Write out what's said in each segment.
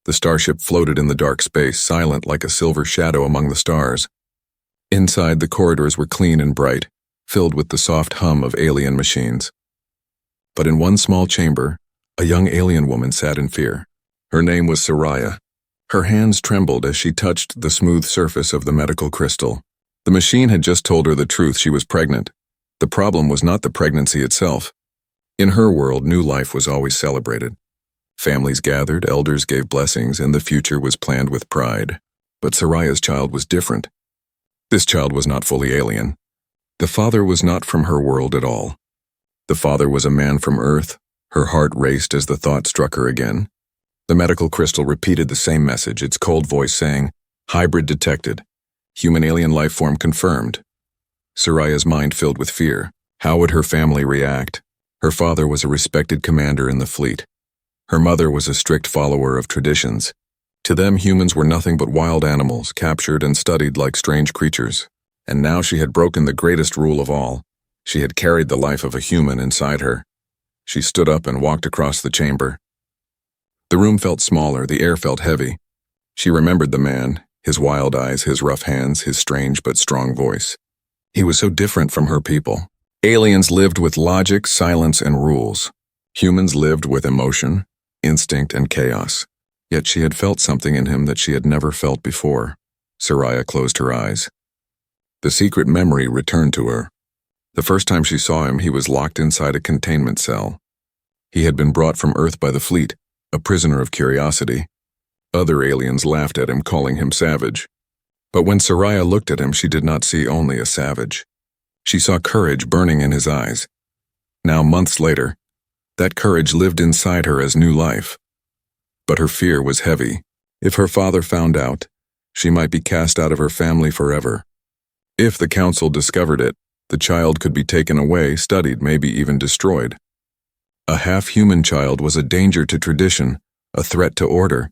The starship floated in the dark space, silent like a silver shadow among the stars. Inside, the corridors were clean and bright, filled with the soft hum of alien machines. But in one small chamber, a young alien woman sat in fear. Her name was Soraya. Her hands trembled as she touched the smooth surface of the medical crystal. The machine had just told her the truth: she was pregnant. The problem was not the pregnancy itself. In her world, new life was always celebrated. Families gathered, elders gave blessings, and the future was planned with pride. But Soraya's child was different. This child was not fully alien. The father was not from her world at all. The father was a man from Earth. Her heart raced as the thought struck her again. The medical crystal repeated the same message, its cold voice saying, "Hybrid detected. Human-alien life form confirmed." Soraya's mind filled with fear. How would her family react? Her father was a respected commander in the fleet. Her mother was a strict follower of traditions. To them, humans were nothing but wild animals, captured and studied like strange creatures. And now she had broken the greatest rule of all. She had carried the life of a human inside her. She stood up and walked across the chamber. The room felt smaller, the air felt heavy. She remembered the man, his wild eyes, his rough hands, his strange but strong voice. He was so different from her people. Aliens lived with logic, silence, and rules. Humans lived with emotion, instinct, and chaos. Yet she had felt something in him that she had never felt before. Soraya closed her eyes. The secret memory returned to her. The first time she saw him, he was locked inside a containment cell. He had been brought from Earth by the fleet, a prisoner of curiosity. Other aliens laughed at him, calling him savage. But when Soraya looked at him, she did not see only a savage. She saw courage burning in his eyes. Now, months later, that courage lived inside her as new life. But her fear was heavy. If her father found out, she might be cast out of her family forever. If the council discovered it, the child could be taken away, studied, maybe even destroyed. A half-human child was a danger to tradition, a threat to order.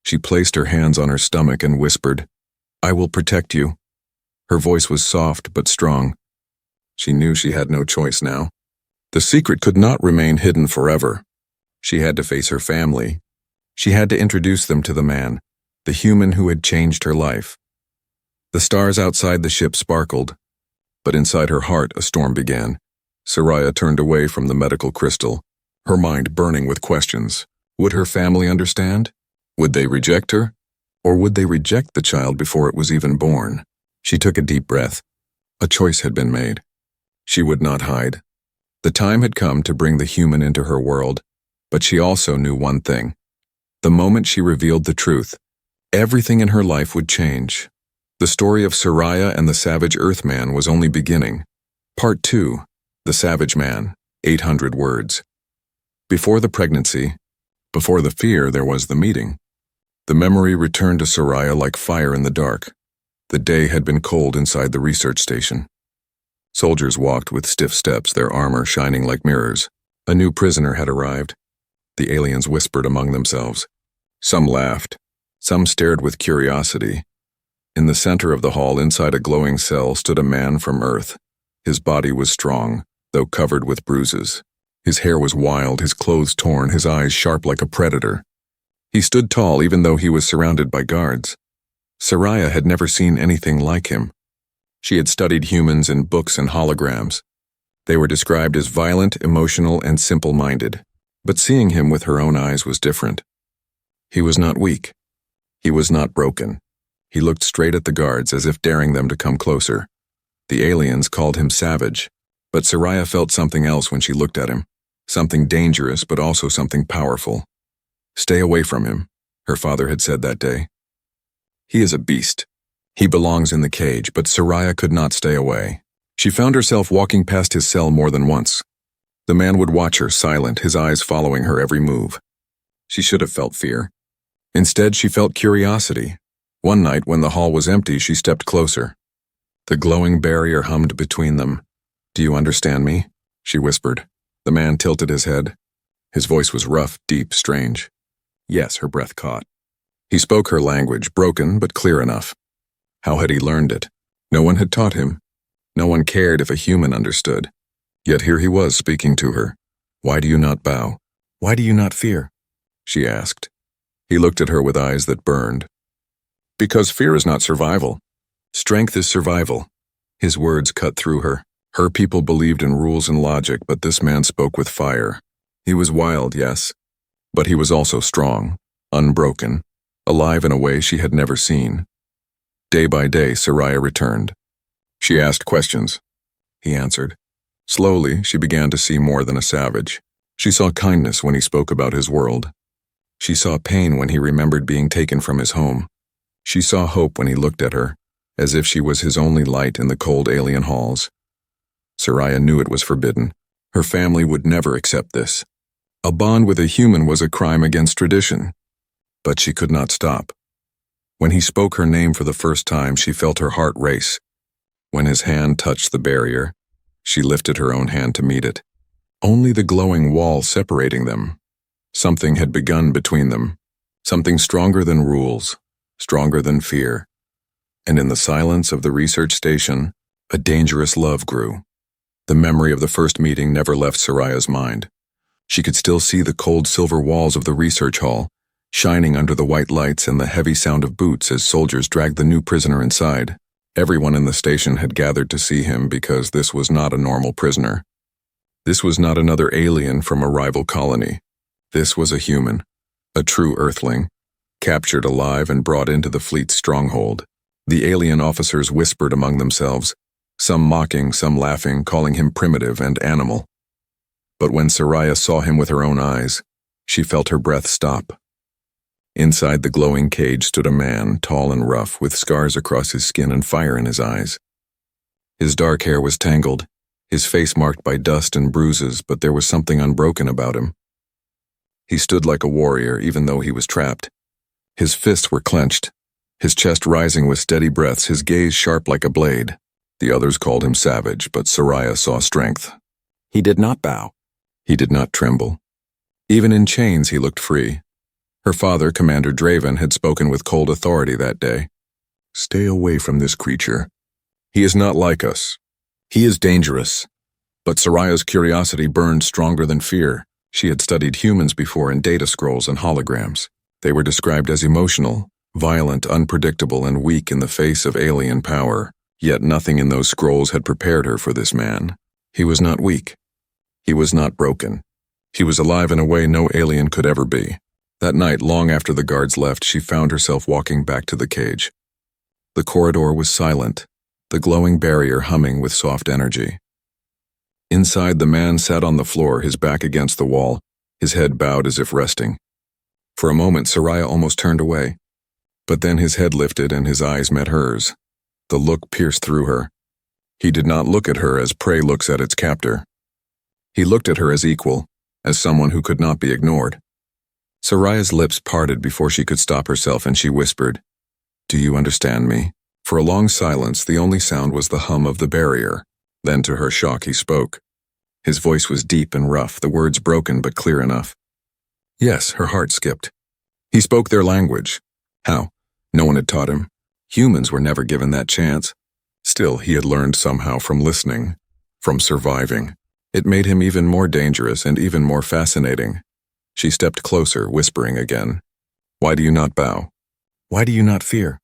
She placed her hands on her stomach and whispered, "I will protect you." Her voice was soft but strong. She knew she had no choice now. The secret could not remain hidden forever. She had to face her family. She had to introduce them to the man, the human who had changed her life. The stars outside the ship sparkled, but inside her heart a storm began. Soraya turned away from the medical crystal, her mind burning with questions. Would her family understand? Would they reject her? Or would they reject the child before it was even born? She took a deep breath. A choice had been made. She would not hide. The time had come to bring the human into her world, but she also knew one thing. The moment she revealed the truth, everything in her life would change. The story of Soraya and the savage Earthman was only beginning. Part 2, The Savage Man, 800 words. Before the pregnancy, before the fear, there was the meeting. The memory returned to Soraya like fire in the dark. The day had been cold inside the research station. Soldiers walked with stiff steps, their armor shining like mirrors. A new prisoner had arrived. The aliens whispered among themselves. Some laughed. Some stared with curiosity. In the center of the hall, inside a glowing cell, stood a man from Earth. His body was strong, though covered with bruises. His hair was wild, his clothes torn, his eyes sharp like a predator. He stood tall even though he was surrounded by guards. Soraya had never seen anything like him. She had studied humans in books and holograms. They were described as violent, emotional, and simple-minded. But seeing him with her own eyes was different. He was not weak. He was not broken. He looked straight at the guards as if daring them to come closer. The aliens called him savage, but Soraya felt something else when she looked at him. Something dangerous, but also something powerful. "Stay away from him," her father had said that day. "He is a beast. He belongs in the cage," but Soraya could not stay away. She found herself walking past his cell more than once. The man would watch her, silent, his eyes following her every move. She should have felt fear. Instead, she felt curiosity. One night, when the hall was empty, she stepped closer. The glowing barrier hummed between them. "Do you understand me?" she whispered. The man tilted his head. His voice was rough, deep, strange. Yes, her breath caught. He spoke her language, broken but clear enough. How had he learned it? No one had taught him. No one cared if a human understood. Yet here he was speaking to her. "Why do you not bow? Why do you not fear?" she asked. He looked at her with eyes that burned. Because fear is not survival. Strength is survival. His words cut through her. Her people believed in rules and logic, but this man spoke with fire. He was wild, yes, but he was also strong, unbroken, alive in a way she had never seen. Day by day, Soraya returned. She asked questions. He answered. Slowly, she began to see more than a savage. She saw kindness when he spoke about his world. She saw pain when he remembered being taken from his home. She saw hope when he looked at her, as if she was his only light in the cold alien halls. Soraya knew it was forbidden. Her family would never accept this. A bond with a human was a crime against tradition. But she could not stop. When he spoke her name for the first time, she felt her heart race. When his hand touched the barrier, she lifted her own hand to meet it. Only the glowing wall separating them. Something had begun between them. Something stronger than rules, stronger than fear. And in the silence of the research station, a dangerous love grew. The memory of the first meeting never left Soraya's mind. She could still see the cold silver walls of the research hall, shining under the white lights and the heavy sound of boots as soldiers dragged the new prisoner inside. Everyone in the station had gathered to see him because this was not a normal prisoner. This was not another alien from a rival colony. This was a human, a true Earthling, captured alive and brought into the fleet's stronghold. The alien officers whispered among themselves, some mocking, some laughing, calling him primitive and animal. But when Soraya saw him with her own eyes, she felt her breath stop. Inside the glowing cage stood a man, tall and rough, with scars across his skin and fire in his eyes. His dark hair was tangled, his face marked by dust and bruises, but there was something unbroken about him. He stood like a warrior, even though he was trapped. His fists were clenched, his chest rising with steady breaths, his gaze sharp like a blade. The others called him savage, but Soraya saw strength. He did not bow. He did not tremble. Even in chains, he looked free. Her father, Commander Draven, had spoken with cold authority that day. Stay away from this creature. He is not like us. He is dangerous. But Soraya's curiosity burned stronger than fear. She had studied humans before in data scrolls and holograms. They were described as emotional, violent, unpredictable, and weak in the face of alien power. Yet nothing in those scrolls had prepared her for this man. He was not weak. He was not broken. He was alive in a way no alien could ever be. That night, long after the guards left, she found herself walking back to the cage. The corridor was silent, the glowing barrier humming with soft energy. Inside, the man sat on the floor, his back against the wall, his head bowed as if resting. For a moment, Soraya almost turned away. But then his head lifted and his eyes met hers. The look pierced through her. He did not look at her as prey looks at its captor. He looked at her as equal, as someone who could not be ignored. Soraya's lips parted before she could stop herself, and she whispered, "Do you understand me?" For a long silence, the only sound was the hum of the barrier. Then, to her shock, he spoke. His voice was deep and rough, the words broken but clear enough. Yes, her heart skipped. He spoke their language. How? No one had taught him. Humans were never given that chance. Still, he had learned somehow from listening, from surviving. It made him even more dangerous and even more fascinating. She stepped closer, whispering again. Why do you not bow? Why do you not fear?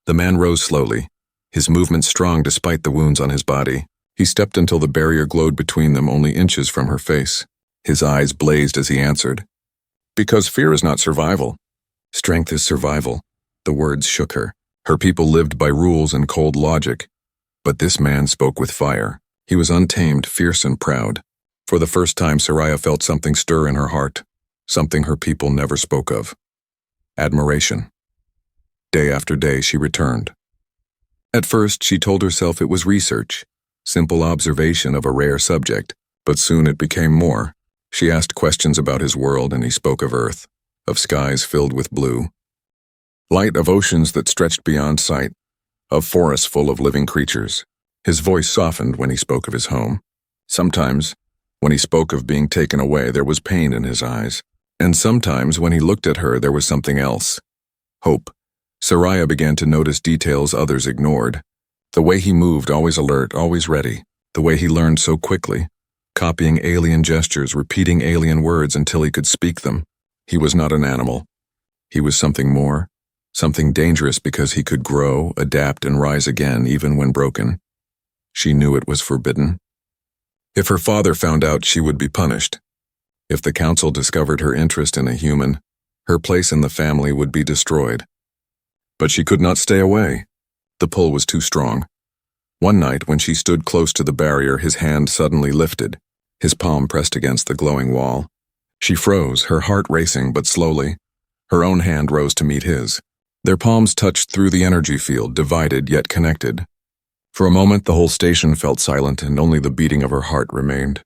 The man rose slowly, his movement strong despite the wounds on his body. He stepped until the barrier glowed between them, only inches from her face. His eyes blazed as he answered. Because fear is not survival. Strength is survival. The words shook her. Her people lived by rules and cold logic. But this man spoke with fire. He was untamed, fierce, and proud. For the first time, Soraya felt something stir in her heart, something her people never spoke of. Admiration. Day after day, she returned. At first, she told herself it was research, simple observation of a rare subject, but soon it became more. She asked questions about his world, and he spoke of Earth, of skies filled with blue, light, of oceans that stretched beyond sight, of forests full of living creatures. His voice softened when he spoke of his home. Sometimes, when he spoke of being taken away, there was pain in his eyes. And sometimes, when he looked at her, there was something else. Hope. Soraya began to notice details others ignored. The way he moved, always alert, always ready. The way he learned so quickly, copying alien gestures, repeating alien words until he could speak them. He was not an animal. He was something more, something dangerous because he could grow, adapt, and rise again even when broken. She knew it was forbidden. If her father found out, she would be punished. If the council discovered her interest in a human, her place in the family would be destroyed. But she could not stay away. The pull was too strong. One night, when she stood close to the barrier, his hand suddenly lifted, his palm pressed against the glowing wall. She froze, her heart racing, but slowly. Her own hand rose to meet his. Their palms touched through the energy field, divided yet connected. For a moment, the whole station felt silent, and only the beating of her heart remained.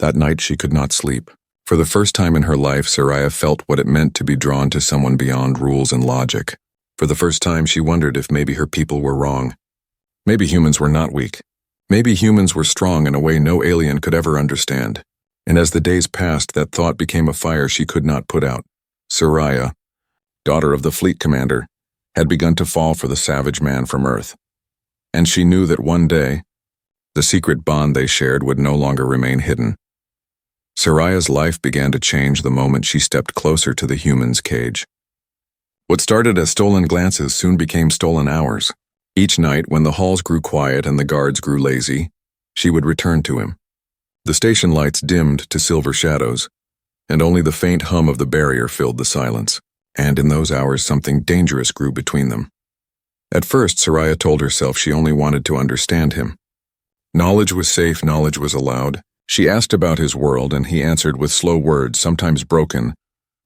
That night, she could not sleep. For the first time in her life, Soraya felt what it meant to be drawn to someone beyond rules and logic. For the first time, she wondered if maybe her people were wrong. Maybe humans were not weak. Maybe humans were strong in a way no alien could ever understand. And as the days passed, that thought became a fire she could not put out. Soraya, daughter of the fleet commander, had begun to fall for the savage man from Earth. And she knew that one day, the secret bond they shared would no longer remain hidden. Soraya's life began to change the moment she stepped closer to the human's cage. What started as stolen glances soon became stolen hours. Each night, when the halls grew quiet and the guards grew lazy, she would return to him. The station lights dimmed to silver shadows, and only the faint hum of the barrier filled the silence. And in those hours, something dangerous grew between them. At first, Soraya told herself she only wanted to understand him. Knowledge was safe, knowledge was allowed. She asked about his world, and he answered with slow words, sometimes broken,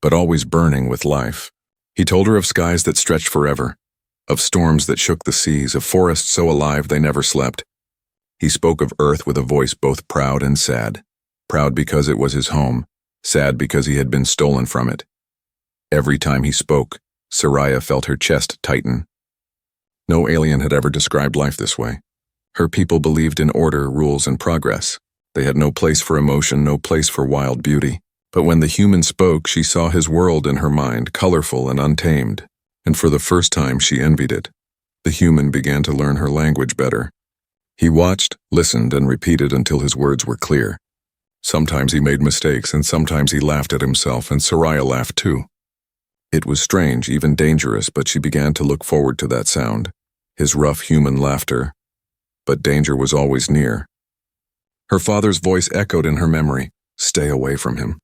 but always burning with life. He told her of skies that stretched forever, of storms that shook the seas, of forests so alive they never slept. He spoke of Earth with a voice both proud and sad. Proud because it was his home, sad because he had been stolen from it. Every time he spoke, Soraya felt her chest tighten. No alien had ever described life this way. Her people believed in order, rules, and progress. They had no place for emotion, no place for wild beauty. But when the human spoke, she saw his world in her mind, colorful and untamed. And for the first time, she envied it. The human began to learn her language better. He watched, listened, and repeated until his words were clear. Sometimes he made mistakes, and sometimes he laughed at himself, and Soraya laughed too. It was strange, even dangerous, but she began to look forward to that sound, his rough human laughter. But danger was always near. Her father's voice echoed in her memory, "Stay away from him.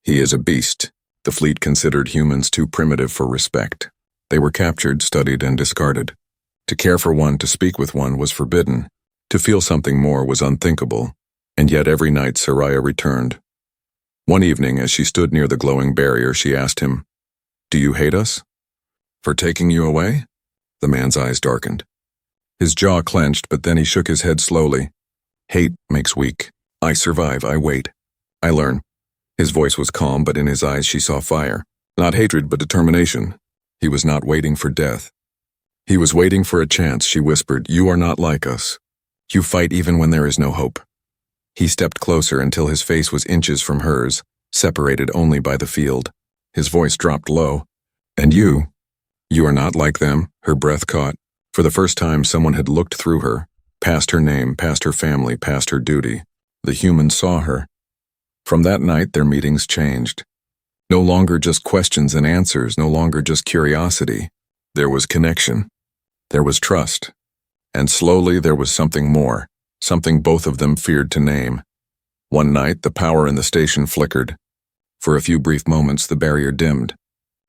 He is a beast." The fleet considered humans too primitive for respect. They were captured, studied, and discarded. To care for one, to speak with one, was forbidden. To feel something more was unthinkable. And yet every night Soraya returned. One evening, as she stood near the glowing barrier, she asked him, "Do you hate us? For taking you away?" The man's eyes darkened. His jaw clenched, but then he shook his head slowly. "Hate makes weak. I survive, I wait. I learn." His voice was calm, but in his eyes she saw fire. Not hatred, but determination. He was not waiting for death. He was waiting for a chance. She whispered, "You are not like us. You fight even when there is no hope." He stepped closer until his face was inches from hers, separated only by the field. His voice dropped low. "And you are not like them." Her breath caught. For the first time, someone had looked through her, past her name, past her family, past her duty. The human saw her. From that night, their meetings changed. No longer just questions and answers, no longer just curiosity. There was connection. There was trust. And slowly there was something more, something both of them feared to name. One night, the power in the station flickered. For a few brief moments, the barrier dimmed.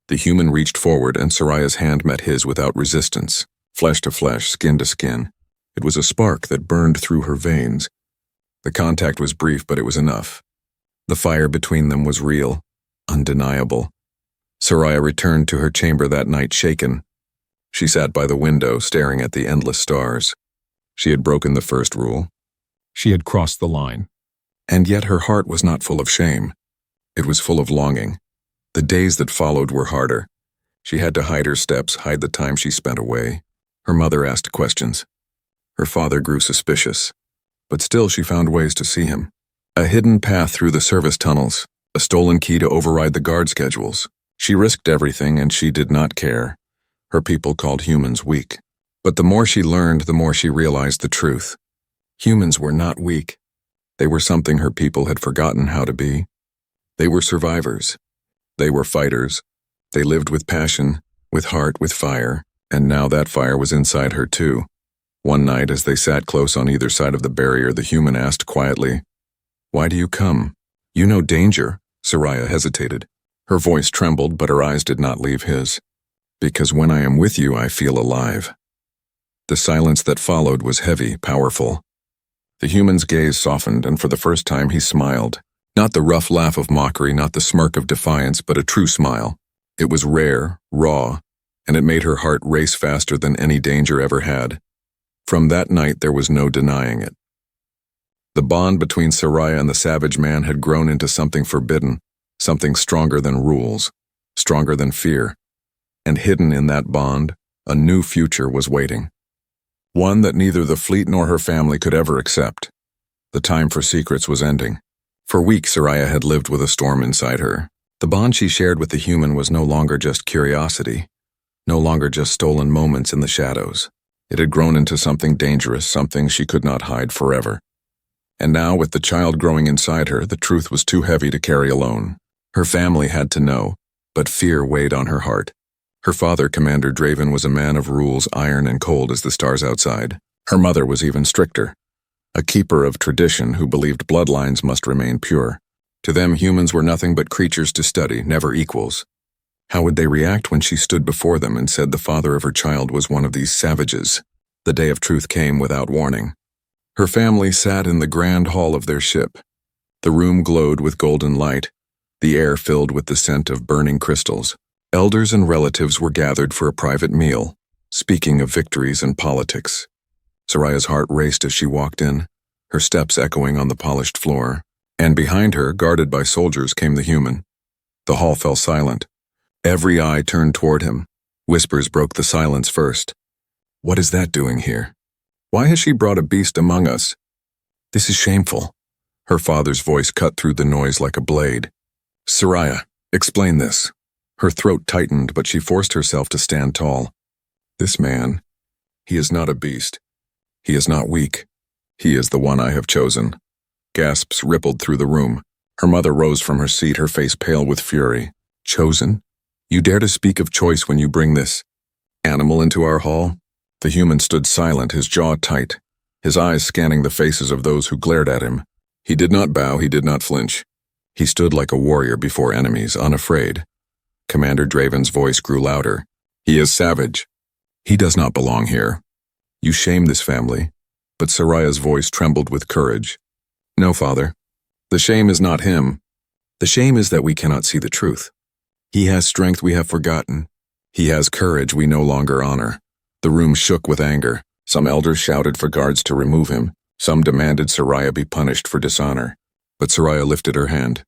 The human reached forward, and Soraya's hand met his without resistance, flesh to flesh, skin to skin. It was a spark that burned through her veins. The contact was brief, but it was enough. The fire between them was real, undeniable. Soraya returned to her chamber that night shaken. She sat by the window, staring at the endless stars. She had broken the first rule. She had crossed the line. And yet her heart was not full of shame. It was full of longing. The days that followed were harder. She had to hide her steps, hide the time she spent away. Her mother asked questions. Her father grew suspicious. But still she found ways to see him. A hidden path through the service tunnels, a stolen key to override the guard schedules. She risked everything, and she did not care. Her people called humans weak. But the more she learned, the more she realized the truth. Humans were not weak. They were something her people had forgotten how to be. They were survivors. They were fighters. They lived with passion, with heart, with fire, and now that fire was inside her too. One night, as they sat close on either side of the barrier, the human asked quietly, "Why do you come? You know danger." Soraya hesitated. Her voice trembled, but her eyes did not leave his. "Because when I am with you, I feel alive." The silence that followed was heavy, powerful. The human's gaze softened, and for the first time he smiled. Not the rough laugh of mockery, not the smirk of defiance, but a true smile. It was rare, raw, and it made her heart race faster than any danger ever had. From that night, there was no denying it. The bond between Soraya and the savage man had grown into something forbidden, something stronger than rules, stronger than fear. And hidden in that bond, a new future was waiting. One that neither the fleet nor her family could ever accept. The time for secrets was ending. For weeks, Soraya had lived with a storm inside her. The bond she shared with the human was no longer just curiosity, no longer just stolen moments in the shadows. It had grown into something dangerous, something she could not hide forever. And now, with the child growing inside her, the truth was too heavy to carry alone. Her family had to know, but fear weighed on her heart. Her father, Commander Draven, was a man of rules, iron and cold as the stars outside. Her mother was even stricter, a keeper of tradition who believed bloodlines must remain pure. To them, humans were nothing but creatures to study, never equals. How would they react when she stood before them and said the father of her child was one of these savages? The day of truth came without warning. Her family sat in the grand hall of their ship. The room glowed with golden light, the air filled with the scent of burning crystals. Elders and relatives were gathered for a private meal, speaking of victories and politics. Soraya's heart raced as she walked in, her steps echoing on the polished floor. And behind her, guarded by soldiers, came the human. The hall fell silent. Every eye turned toward him. Whispers broke the silence first. "What is that doing here? Why has she brought a beast among us? This is shameful." Her father's voice cut through the noise like a blade. "Soraya, explain this." Her throat tightened, but she forced herself to stand tall. "This man, he is not a beast. He is not weak. He is the one I have chosen." Gasps rippled through the room. Her mother rose from her seat, her face pale with fury. "Chosen? You dare to speak of choice when you bring this animal into our hall?" The human stood silent, his jaw tight, his eyes scanning the faces of those who glared at him. He did not bow, he did not flinch. He stood like a warrior before enemies, unafraid. Commander Draven's voice grew louder. "He is savage. He does not belong here. You shame this family." But Soraya's voice trembled with courage. "No, father. The shame is not him. The shame is that we cannot see the truth. He has strength we have forgotten. He has courage we no longer honor." The room shook with anger. Some elders shouted for guards to remove him. Some demanded Soraya be punished for dishonor. But Soraya lifted her hand.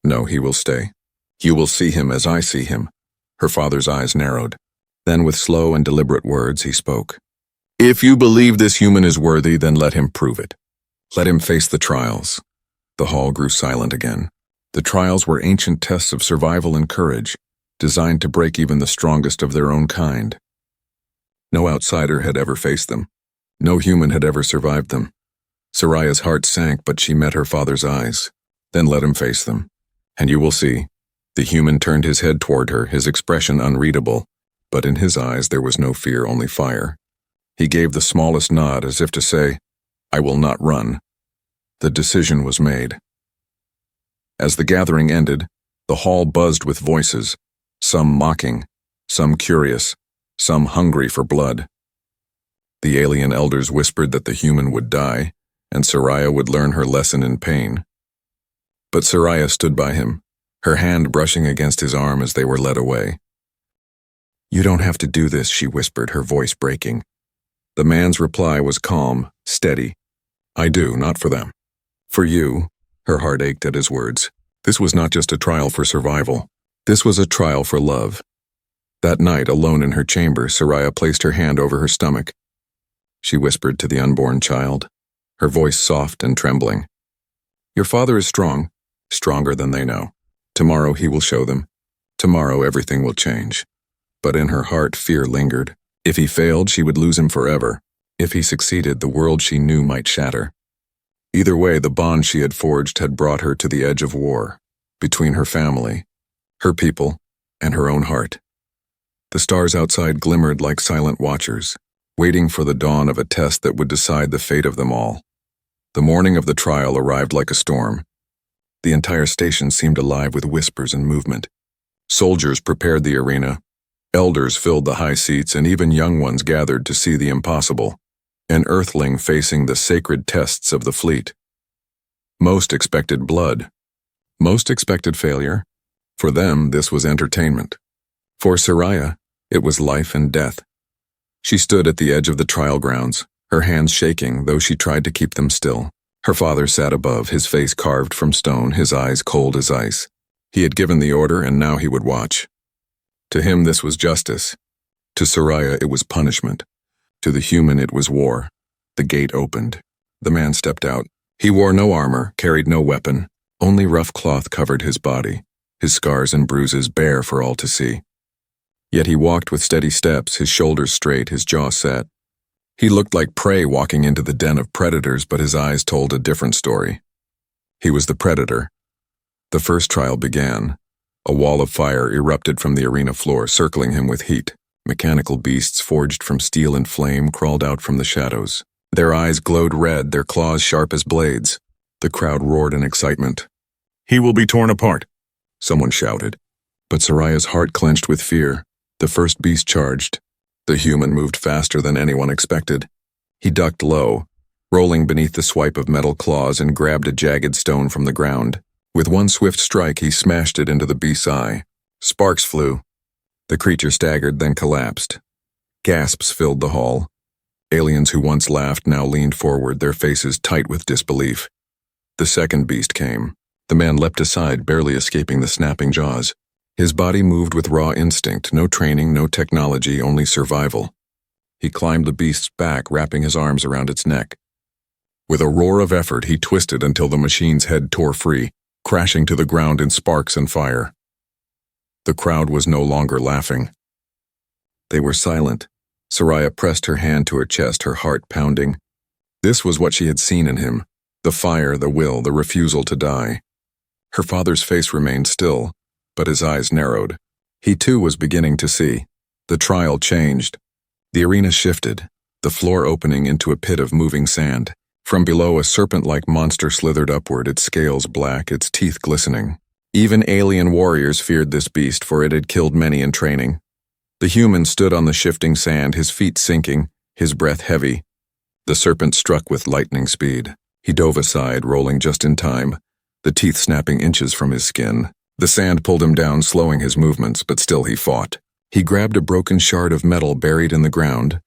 "No, he will stay. You will see him as I see him." Her father's eyes narrowed. Then with slow and deliberate words he spoke. "If you believe this human is worthy, then let him prove it. Let him face the trials." The hall grew silent again. The trials were ancient tests of survival and courage, designed to break even the strongest of their own kind. No outsider had ever faced them. No human had ever survived them. Soraya's heart sank, but she met her father's eyes. "Then let him face them. And you will see." The human turned his head toward her, his expression unreadable, but in his eyes there was no fear, only fire. He gave the smallest nod as if to say, "I will not run." The decision was made. As the gathering ended, the hall buzzed with voices, some mocking, some curious, some hungry for blood. The alien elders whispered that the human would die, and Soraya would learn her lesson in pain. But Soraya stood by him, her hand brushing against his arm as they were led away. "You don't have to do this," she whispered, her voice breaking. The man's reply was calm, steady. "I do, not for them. For you." Her heart ached at his words. This was not just a trial for survival. This was a trial for love. That night, alone in her chamber, Soraya placed her hand over her stomach. She whispered to the unborn child, her voice soft and trembling. "Your father is strong, stronger than they know. Tomorrow he will show them. Tomorrow everything will change." But in her heart, fear lingered. If he failed, she would lose him forever. If he succeeded, the world she knew might shatter. Either way, the bond she had forged had brought her to the edge of war, between her family, her people, and her own heart. The stars outside glimmered like silent watchers, waiting for the dawn of a test that would decide the fate of them all. The morning of the trial arrived like a storm. The entire station seemed alive with whispers and movement. Soldiers prepared the arena, elders filled the high seats, and even young ones gathered to see the impossible, an Earthling facing the sacred tests of the fleet. Most expected blood. Most expected failure. For them, this was entertainment. For Soraya, it was life and death. She stood at the edge of the trial grounds, her hands shaking, though she tried to keep them still. Her father sat above, his face carved from stone, his eyes cold as ice. He had given the order, and now he would watch. To him, this was justice. To Soraya, it was punishment. To the human, it was war. The gate opened. The man stepped out. He wore no armor, carried no weapon. Only rough cloth covered his body, his scars and bruises bare for all to see. Yet he walked with steady steps, his shoulders straight, his jaw set. He looked like prey walking into the den of predators, but his eyes told a different story. He was the predator. The first trial began. A wall of fire erupted from the arena floor, circling him with heat. Mechanical beasts forged from steel and flame crawled out from the shadows. Their eyes glowed red, their claws sharp as blades. The crowd roared in excitement. "He will be torn apart," someone shouted. But Soraya's heart clenched with fear. The first beast charged. The human moved faster than anyone expected. He ducked low, rolling beneath the swipe of metal claws, and grabbed a jagged stone from the ground. With one swift strike, he smashed it into the beast's eye. Sparks flew. The creature staggered, then collapsed. Gasps filled the hall. Aliens who once laughed now leaned forward, their faces tight with disbelief. The second beast came. The man leapt aside, barely escaping the snapping jaws. His body moved with raw instinct, no training, no technology, only survival. He climbed the beast's back, wrapping his arms around its neck. With a roar of effort, he twisted until the machine's head tore free, crashing to the ground in sparks and fire. The crowd was no longer laughing. They were silent. Soraya pressed her hand to her chest, her heart pounding. This was what she had seen in him: the fire, the will, the refusal to die. Her father's face remained still, but his eyes narrowed. He too was beginning to see. The trial changed. The arena shifted, the floor opening into a pit of moving sand. From below, a serpent-like monster slithered upward, its scales black, its teeth glistening. Even alien warriors feared this beast, for it had killed many in training. The human stood on the shifting sand, his feet sinking, his breath heavy. The serpent struck with lightning speed. He dove aside, rolling just in time, the teeth snapping inches from his skin. The sand pulled him down, slowing his movements, but still he fought. He grabbed a broken shard of metal buried in the ground,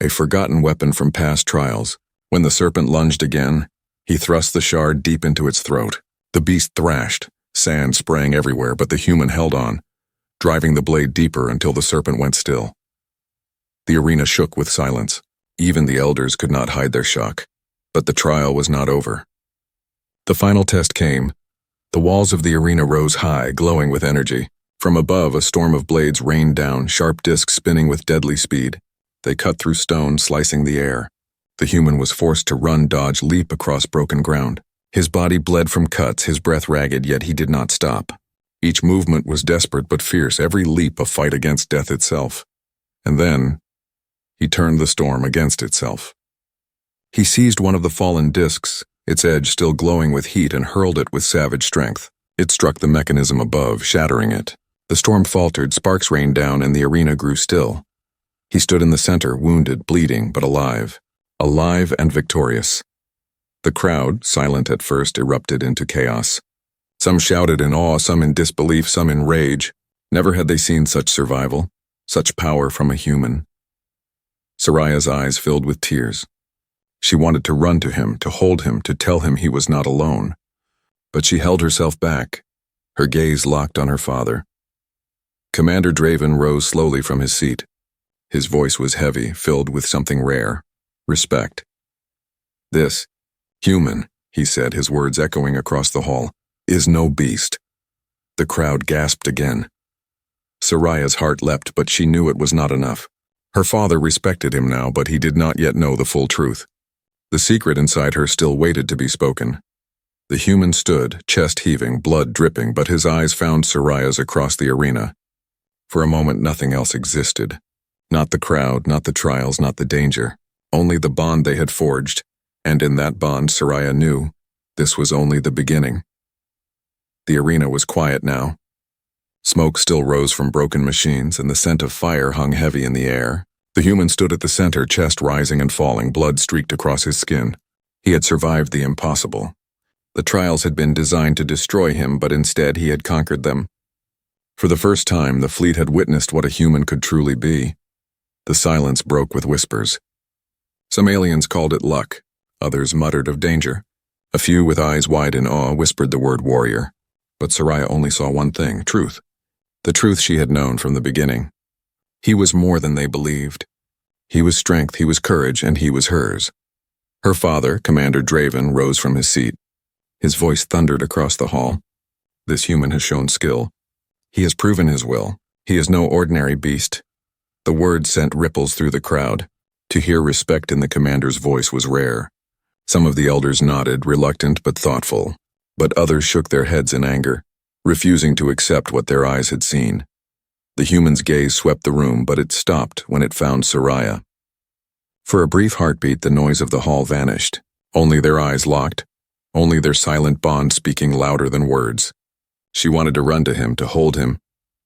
a forgotten weapon from past trials. When the serpent lunged again, he thrust the shard deep into its throat. The beast thrashed, sand spraying everywhere, but the human held on, driving the blade deeper until the serpent went still. The arena shook with silence. Even the elders could not hide their shock. But the trial was not over. The final test came. The walls of the arena rose high, glowing with energy. From above, a storm of blades rained down, sharp discs spinning with deadly speed. They cut through stone, slicing the air. The human was forced to run, dodge, leap across broken ground. His body bled from cuts, his breath ragged, yet he did not stop. Each movement was desperate but fierce, every leap a fight against death itself. And then, he turned the storm against itself. He seized one of the fallen discs, its edge still glowing with heat, and hurled it with savage strength. It struck the mechanism above, shattering it. The storm faltered, sparks rained down, and the arena grew still. He stood in the center, wounded, bleeding, but alive. Alive and victorious. The crowd, silent at first, erupted into chaos. Some shouted in awe, some in disbelief, some in rage. Never had they seen such survival, such power from a human. Soraya's eyes filled with tears. She wanted to run to him, to hold him, to tell him he was not alone. But she held herself back, her gaze locked on her father. Commander Draven rose slowly from his seat. His voice was heavy, filled with something rare: respect. "This human," he said, his words echoing across the hall, "is no beast." The crowd gasped again. Soraya's heart leapt, but she knew it was not enough. Her father respected him now, but he did not yet know the full truth. The secret inside her still waited to be spoken. The human stood, chest heaving, blood dripping, but his eyes found Soraya's across the arena. For a moment, nothing else existed. Not the crowd, not the trials, not the danger. Only the bond they had forged, and in that bond, Soraya knew this was only the beginning. The arena was quiet now. Smoke still rose from broken machines, and the scent of fire hung heavy in the air. The human stood at the center, chest rising and falling, blood streaked across his skin. He had survived the impossible. The trials had been designed to destroy him, but instead he had conquered them. For the first time, the fleet had witnessed what a human could truly be. The silence broke with whispers. Some aliens called it luck. Others muttered of danger. A few, with eyes wide in awe, whispered the word warrior. But Soraya only saw one thing: truth. The truth she had known from the beginning. He was more than they believed. He was strength, he was courage, and he was hers. Her father, Commander Draven, rose from his seat. His voice thundered across the hall. This human has shown skill. He has proven his will. He is no ordinary beast. The words sent ripples through the crowd. To hear respect in the commander's voice was rare. Some of the elders nodded, reluctant but thoughtful, but others shook their heads in anger, refusing to accept what their eyes had seen. The human's gaze swept the room, but it stopped when it found Soraya. For a brief heartbeat, the noise of the hall vanished. Only their eyes locked, only their silent bond speaking louder than words. She wanted to run to him, to hold him,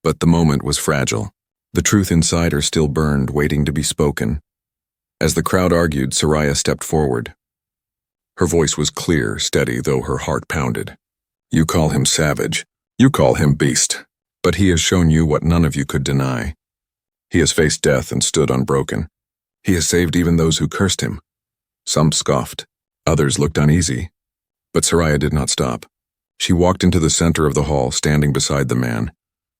but the moment was fragile. The truth inside her still burned, waiting to be spoken. As the crowd argued, Soraya stepped forward. Her voice was clear, steady, though her heart pounded. You call him savage. You call him beast. But he has shown you what none of you could deny. He has faced death and stood unbroken. He has saved even those who cursed him. Some scoffed. Others looked uneasy. But Soraya did not stop. She walked into the center of the hall, standing beside the man,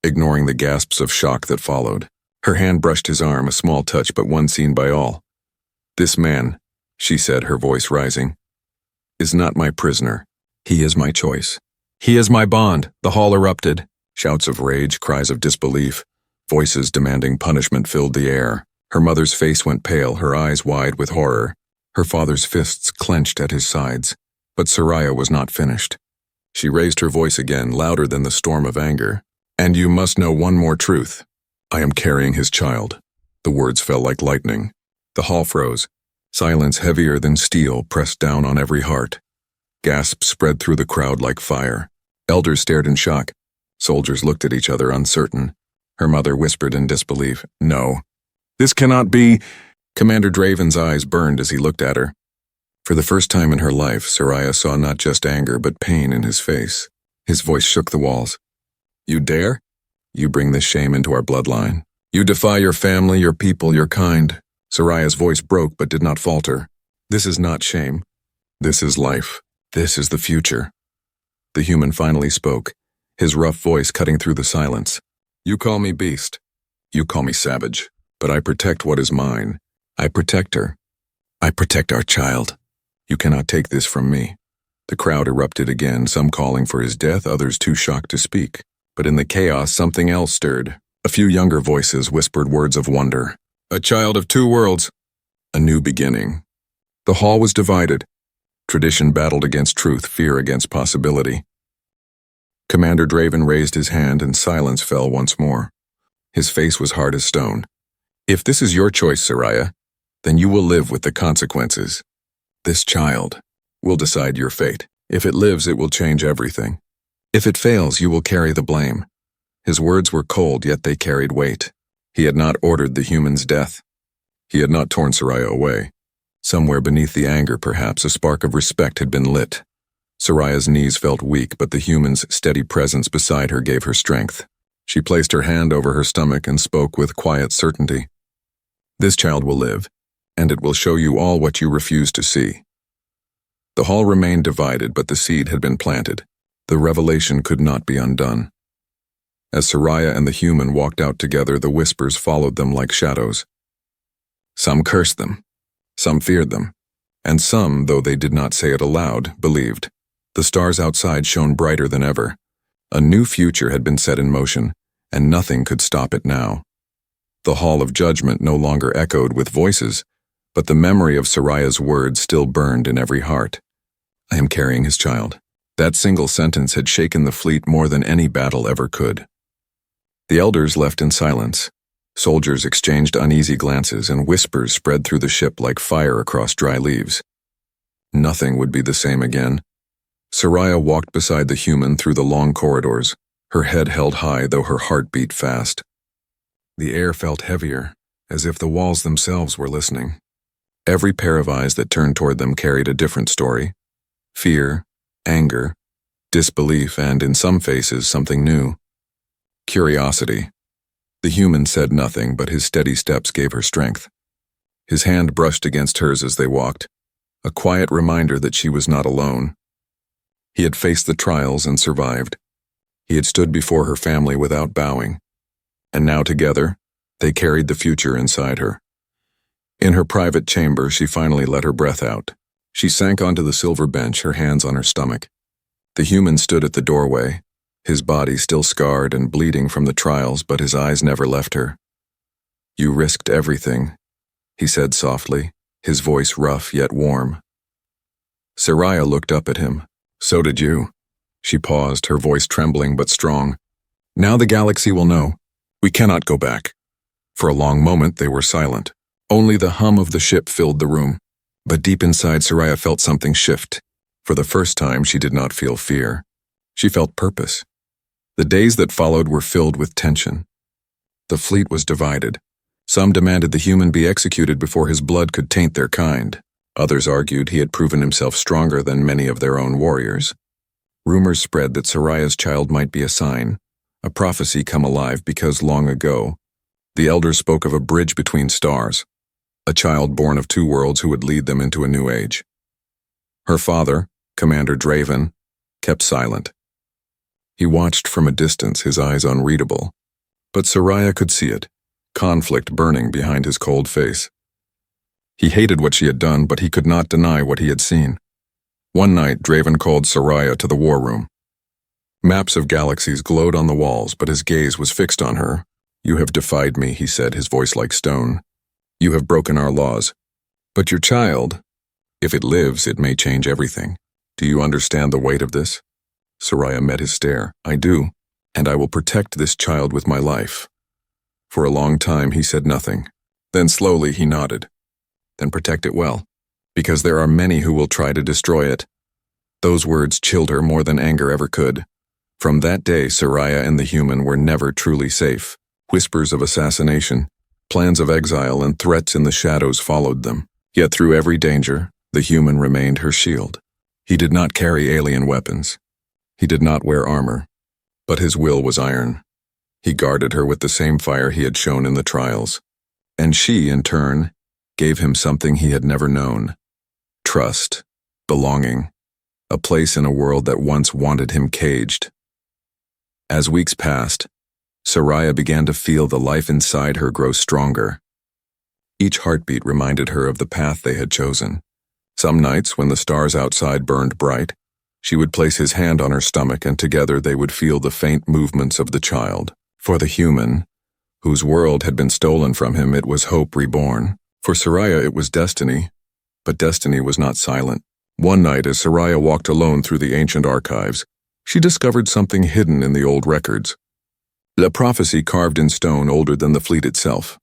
ignoring the gasps of shock that followed. Her hand brushed his arm, a small touch, but one seen by all. This man, she said, her voice rising, is not my prisoner. He is my choice. He is my bond. The hall erupted. Shouts of rage, cries of disbelief, voices demanding punishment filled the air. Her mother's face went pale, her eyes wide with horror. Her father's fists clenched at his sides. But Soraya was not finished. She raised her voice again, louder than the storm of anger. And you must know one more truth. I am carrying his child. The words fell like lightning. The hall froze. Silence heavier than steel pressed down on every heart. Gasps spread through the crowd like fire. Elders stared in shock. Soldiers looked at each other, uncertain. Her mother whispered in disbelief, No. This cannot be. Commander Draven's eyes burned as he looked at her. For the first time in her life, Soraya saw not just anger but pain in his face. His voice shook the walls. You dare? You bring this shame into our bloodline. You defy your family, your people, your kind. Soraya's voice broke but did not falter. This is not shame. This is life. This is the future. The human finally spoke, his rough voice cutting through the silence. You call me beast. You call me savage. But I protect what is mine. I protect her. I protect our child. You cannot take this from me. The crowd erupted again, some calling for his death, others too shocked to speak. But in the chaos, something else stirred. A few younger voices whispered words of wonder. A child of two worlds. A new beginning. The hall was divided. Tradition battled against truth, fear against possibility. Commander Draven raised his hand and silence fell once more. His face was hard as stone. If this is your choice, Soraya, then you will live with the consequences. This child will decide your fate. If it lives, it will change everything. If it fails, you will carry the blame. His words were cold, yet they carried weight. He had not ordered the human's death. He had not torn Soraya away. Somewhere beneath the anger, perhaps, a spark of respect had been lit. Soraya's knees felt weak, but the human's steady presence beside her gave her strength. She placed her hand over her stomach and spoke with quiet certainty. This child will live, and it will show you all what you refuse to see. The hall remained divided, but the seed had been planted. The revelation could not be undone. As Soraya and the human walked out together, the whispers followed them like shadows. Some cursed them, some feared them, and some, though they did not say it aloud, believed. The stars outside shone brighter than ever. A new future had been set in motion, and nothing could stop it now. The hall of judgment no longer echoed with voices, but the memory of Soraya's words still burned in every heart. I am carrying his child. That single sentence had shaken the fleet more than any battle ever could. The elders left in silence. Soldiers exchanged uneasy glances, and whispers spread through the ship like fire across dry leaves. Nothing would be the same again. Soraya walked beside the human through the long corridors, her head held high though her heart beat fast. The air felt heavier, as if the walls themselves were listening. Every pair of eyes that turned toward them carried a different story. Fear, anger, disbelief, and in some faces something new. Curiosity. The human said nothing, but his steady steps gave her strength. His hand brushed against hers as they walked, a quiet reminder that she was not alone. He had faced the trials and survived. He had stood before her family without bowing. And now together, they carried the future inside her. In her private chamber, she finally let her breath out. She sank onto the silver bench, her hands on her stomach. The human stood at the doorway, his body still scarred and bleeding from the trials, but his eyes never left her. "You risked everything," he said softly, his voice rough yet warm. Soraya looked up at him. "So did you." She paused, her voice trembling but strong. "Now the galaxy will know. We cannot go back." For a long moment they were silent. Only the hum of the ship filled the room. But deep inside, Soraya felt something shift. For the first time, she did not feel fear. She felt purpose. The days that followed were filled with tension. The fleet was divided. Some demanded the human be executed before his blood could taint their kind. Others argued he had proven himself stronger than many of their own warriors. Rumors spread that Soraya's child might be a sign, a prophecy come alive because long ago, the elders spoke of a bridge between stars, a child born of two worlds who would lead them into a new age. Her father, Commander Draven, kept silent. He watched from a distance, his eyes unreadable. But Soraya could see it, conflict burning behind his cold face. He hated what she had done, but he could not deny what he had seen. One night, Draven called Soraya to the war room. Maps of galaxies glowed on the walls, but his gaze was fixed on her. "You have defied me," he said, his voice like stone. "You have broken our laws. But your child, if it lives, it may change everything. Do you understand the weight of this?" Soraya met his stare. "I do, and I will protect this child with my life." For a long time he said nothing. Then slowly he nodded. "Then protect it well, because there are many who will try to destroy it." Those words chilled her more than anger ever could. From that day, Soraya and the human were never truly safe. Whispers of assassination, plans of exile, and threats in the shadows followed them. Yet through every danger, the human remained her shield. He did not carry alien weapons. He did not wear armor. But his will was iron. He guarded her with the same fire he had shown in the trials. And she, in turn, gave him something he had never known. Trust, belonging, a place in a world that once wanted him caged. As weeks passed, Soraya began to feel the life inside her grow stronger. Each heartbeat reminded her of the path they had chosen. Some nights, when the stars outside burned bright, she would place his hand on her stomach, and together they would feel the faint movements of the child. For the human, whose world had been stolen from him, it was hope reborn. For Soraya, it was destiny, but destiny was not silent. One night, as Soraya walked alone through the ancient archives, she discovered something hidden in the old records. A prophecy carved in stone older than the fleet itself.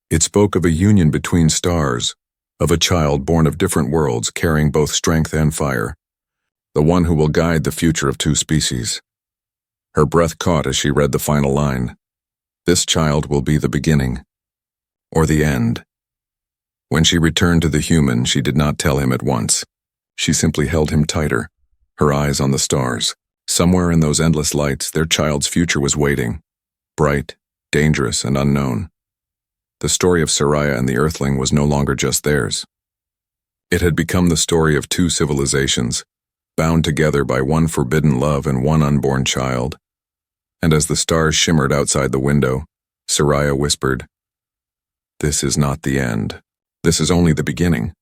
It spoke of a union between stars, of a child born of different worlds carrying both strength and fire, the one who will guide the future of two species. Her breath caught as she read the final line. This child will be the beginning, or the end. When she returned to the human, she did not tell him at once. She simply held him tighter, her eyes on the stars. Somewhere in those endless lights, their child's future was waiting, bright, dangerous, and unknown. The story of Soraya and the Earthling was no longer just theirs. It had become the story of two civilizations, bound together by one forbidden love and one unborn child. And as the stars shimmered outside the window, Soraya whispered, "This is not the end. This is only the beginning."